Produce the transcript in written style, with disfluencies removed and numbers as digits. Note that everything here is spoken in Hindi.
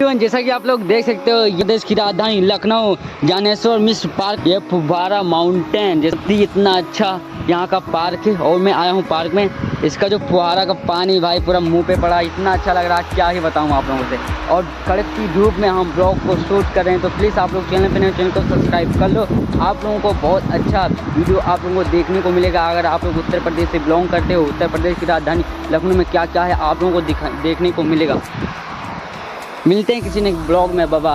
दोस्तों जैसा कि आप लोग देख सकते हो ये देश की राजधानी लखनऊ ज्ञानेश्वर मिश्र पार्क, ये फुब्बारा माउंटेन जैसे इतना अच्छा यहाँ का पार्क है। और मैं आया हूँ पार्क में, इसका जो फुहारा का पानी भाई पूरा मुंह पे पड़ा, इतना अच्छा लग रहा है क्या ही बताऊँ आप लोगों से। और कड़कती धूप में हम ब्लॉग को शूट कर रहे हैं, तो प्लीज़ आप लोग चैनल पर नए चैनल को सब्सक्राइब कर लो। आप लोगों को बहुत अच्छा वीडियो आप लोगों को देखने को मिलेगा। अगर आप लोग उत्तर प्रदेश से बिलोंग करते हो, उत्तर प्रदेश की राजधानी लखनऊ में क्या क्या है आप लोगों को देखने को मिलेगा। मिलते हैं किसी ने ब्लॉग में, बाय बाय।